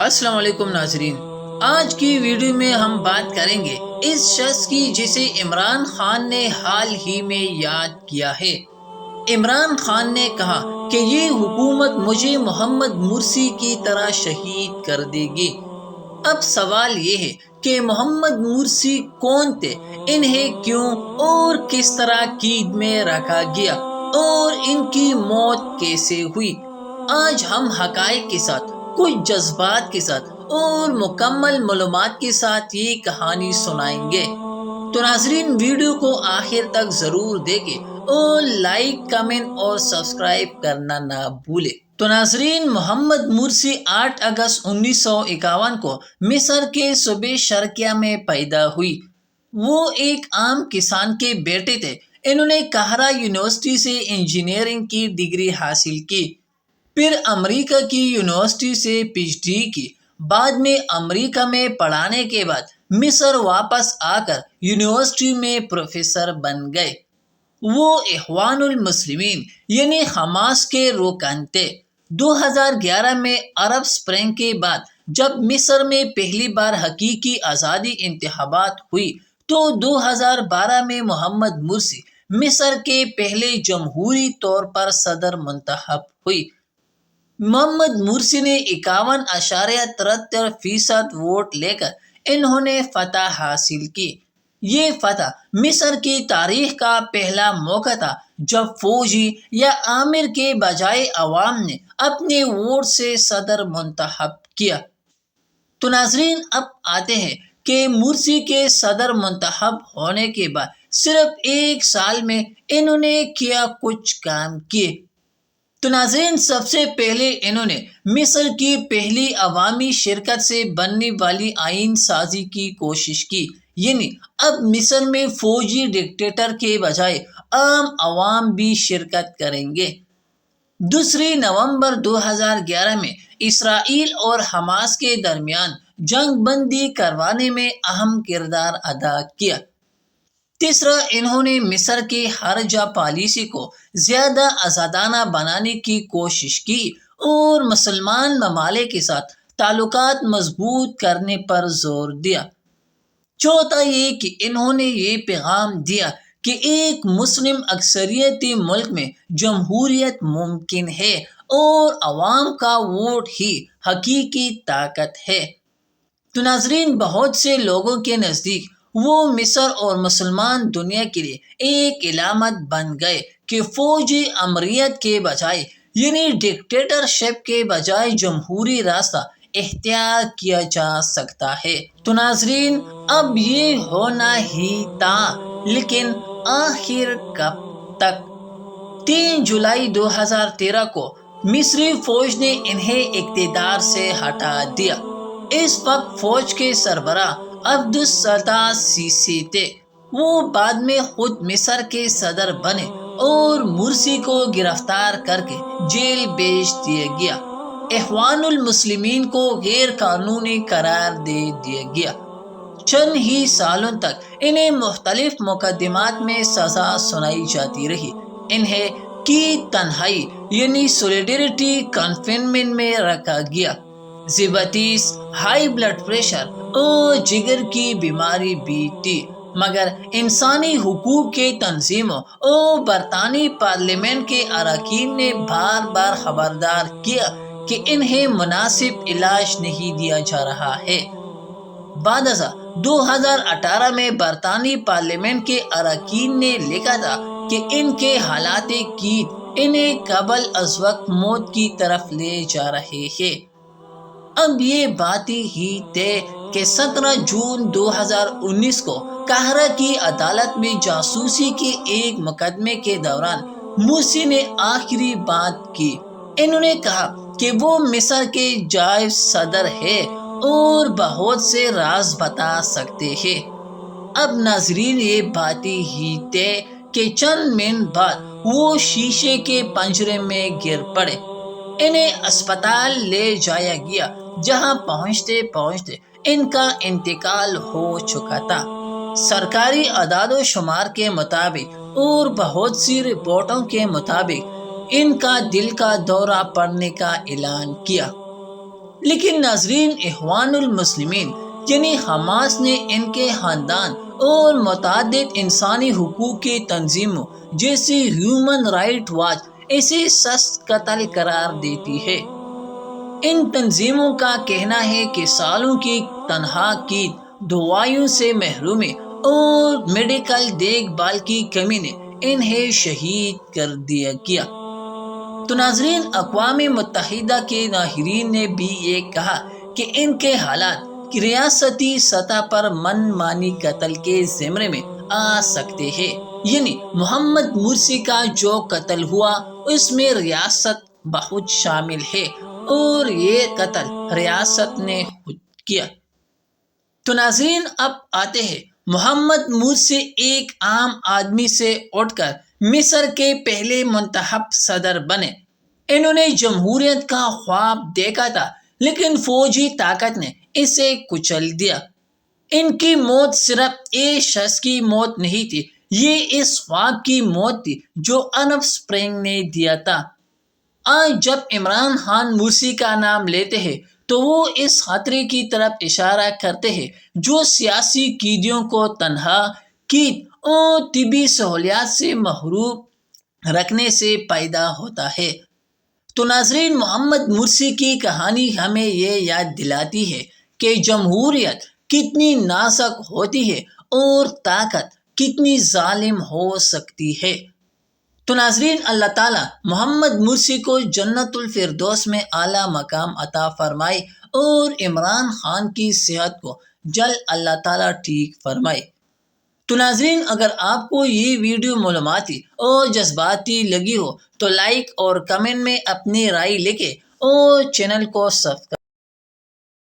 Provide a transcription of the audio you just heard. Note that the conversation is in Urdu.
السلام علیکم ناظرین، آج کی ویڈیو میں ہم بات کریں گے اس شخص کی جسے عمران خان نے حال ہی میں یاد کیا ہے۔ عمران خان نے کہا کہ یہ حکومت مجھے محمد مرسی کی طرح شہید کر دے گی۔ اب سوال یہ ہے کہ محمد مرسی کون تھے، انہیں کیوں اور کس طرح قید میں رکھا گیا اور ان کی موت کیسے ہوئی۔ آج ہم حقائق کے ساتھ، کچھ جذبات کے ساتھ اور مکمل معلومات کے ساتھ یہ کہانی سنائیں گے۔ تو ناظرین، ویڈیو کو آخر تک ضرور دیکھیں اور لائک، کمنٹ اور سبسکرائب کرنا نہ بھولیں۔ تو ناظرین، محمد مرسی 8 اگست 1951 کو مصر کے صوبے شرقیہ میں پیدا ہوئی۔ وہ ایک عام کسان کے بیٹے تھے۔ انہوں نے قاہرہ یونیورسٹی سے انجینئرنگ کی ڈگری حاصل کی، پھر امریکہ کی یونیورسٹی سے پی ایچ ڈی کی۔ بعد میں امریکہ میں پڑھانے کے بعد مصر واپس آ کر یونیورسٹی میں پروفیسر بن گئے۔ وہ اخوان المسلمین یعنی حماس کے رکن تھے۔ 2011 میں عرب سپرنگ کے بعد جب مصر میں پہلی بار حقیقی آزادی انتخابات ہوئی تو 2012 میں محمد مرسی مصر کے پہلے جمہوری طور پر صدر منتخب ہوئی۔ محمد مرسی نے 51.73% ووٹ لے کر انہوں نے فتح حاصل کی۔ یہ فتح مصر کی تاریخ کا پہلا موقع تھا جب فوجی یا آمر کے بجائے عوام نے اپنے ووٹ سے صدر منتخب کیا۔ تو ناظرین، اب آتے ہیں کہ مرسی کے صدر منتخب ہونے کے بعد صرف 1 سال میں انہوں نے کیا کچھ کام کیے۔ تو ناظرین، سب سے پہلے انہوں نے مصر کی پہلی عوامی شرکت سے بننے والی آئین سازی کی کوشش کی، یعنی اب مصر میں فوجی ڈکٹیٹر کے بجائے عام عوام بھی شرکت کریں گے۔ 2 نومبر 2011 میں اسرائیل اور حماس کے درمیان جنگ بندی کروانے میں اہم کردار ادا کیا۔ تیسرا، انہوں نے مصر کے خارجہ پالیسی کو زیادہ آزادانہ بنانے کی کوشش کی اور مسلمان ممالک کے ساتھ تعلقات مضبوط کرنے پر زور دیا۔ چوتھا یہ کہ انہوں نے یہ پیغام دیا کہ ایک مسلم اکثریتی ملک میں جمہوریت ممکن ہے اور عوام کا ووٹ ہی حقیقی طاقت ہے۔ تو ناظرین، بہت سے لوگوں کے نزدیک وہ مصر اور مسلمان دنیا کے لیے ایک علامت بن گئے کہ فوجی امریت کے بجائے یعنی ڈکٹیٹرشپ کے بجائے جمہوری راستہ اختیار کیا جا سکتا ہے۔ تو ناظرین، اب یہ ہونا ہی تھا، لیکن آخر کب تک؟ 3 جولائی 2013 کو مصری فوج نے انہیں اقتدار سے ہٹا دیا۔ اس وقت فوج کے سربراہ عبد الستار سیسی تھے۔ وہ بعد میں خود مصر کے صدر بنے اور مرسی کو گرفتار کر کے جیل بھیج دیا گیا۔ اخوان المسلمین کو غیر قانونی قرار دے دیا گیا۔ چند ہی سالوں تک انہیں مختلف مقدمات میں سزا سنائی جاتی رہی۔ انہیں قید تنہائی یعنی سولیڈریٹی کنفائنمنٹ میں رکھا گیا۔ ذیابیطس، ہائی بلڈ پریشر اور جگر کی بیماری بھی تھی، مگر انسانی حقوق کی تنظیموں اور برطانوی پارلیمنٹ کے اراکین نے بار بار خبردار کیا کہ انہیں مناسب علاج نہیں دیا جا رہا ہے۔ بعد ازاں 2018 میں برطانوی پارلیمنٹ کے اراکین نے لکھا تھا کہ ان کے حالات قید انہیں قبل از وقت موت کی طرف لے جا رہے ہیں۔ اب یہ بات ہی طے کہ 17 جون 2019 کو قاہرہ کی عدالت میں جاسوسی کے ایک مقدمے کے دوران مرسی نے آخری بات کی۔ انہوں نے کہا کہ وہ مصر کے جائز صدر ہیں اور بہت سے راز بتا سکتے ہیں۔ اب ناظرین، یہ بات ہی طے کہ چند منٹ بعد وہ شیشے کے پنجرے میں گر پڑے۔ انہیں اسپتال لے جایا گیا، جہاں پہنچتے پہنچتے ان کا انتقال ہو چکا تھا۔ سرکاری اعداد و شمار کے مطابق اور بہت سی رپورٹوں کے مطابق ان کا دل کا دورہ پڑنے کا اعلان کیا۔ لیکن ناظرین، اخوان المسلمین یعنی حماس نے ان کے خاندان اور متعدد انسانی حقوق کی تنظیموں جیسے ہیومن رائٹ واچ اسے سخت قتل قرار دیتی ہے۔ ان تنظیموں کا کہنا ہے کہ سالوں کی تنہا دوائیوں سے محرومی اور میڈیکل دیکھ بھال کی کمی نے انہیں شہید کر کیا۔ تو ناظرین، اقوام متحدہ کے ماہرین نے بھی یہ کہا کہ ان کے حالات ریاستی سطح پر من مانی قتل کے زمرے میں آ سکتے ہیں، یعنی محمد مرسی کا جو قتل ہوا اس میں ریاست بہت شامل ہے اور یہ قتل ریاست نے خود کیا۔ تو ناظرین، اب آتے ہیں محمد مرسی ایک عام آدمی سے اٹھ کر مصر کے پہلے منتخب صدر بنے۔ انہوں نے جمہوریت کا خواب دیکھا تھا لیکن فوجی طاقت نے اسے کچل دیا۔ ان کی موت صرف ایک شخص کی موت نہیں تھی، یہ اس خواب کی موت تھی جو ارب سپرنگ نے دیا تھا۔ آج جب عمران خان مرسی کا نام لیتے ہیں تو وہ اس خطرے کی طرف اشارہ کرتے ہیں جو سیاسی قیدیوں کو تنہا قید اور طبی سہولیات سے محروم رکھنے سے پیدا ہوتا ہے۔ تو ناظرین، محمد مرسی کی کہانی ہمیں یہ یاد دلاتی ہے کہ جمہوریت کتنی نازک ہوتی ہے اور طاقت کتنی ظالم ہو سکتی ہے۔ تو ناظرین، اللہ تعالیٰ محمد مرسی کو جنت الفردوس میں اعلیٰ مقام عطا فرمائے اور عمران خان کی صحت کو جلد اللہ تعالیٰ ٹھیک فرمائے۔ تو ناظرین، اگر آپ کو یہ ویڈیو معلوماتی اور جذباتی لگی ہو تو لائک اور کمنٹ میں اپنی رائے لکھیں اور چینل کو سبسکرائب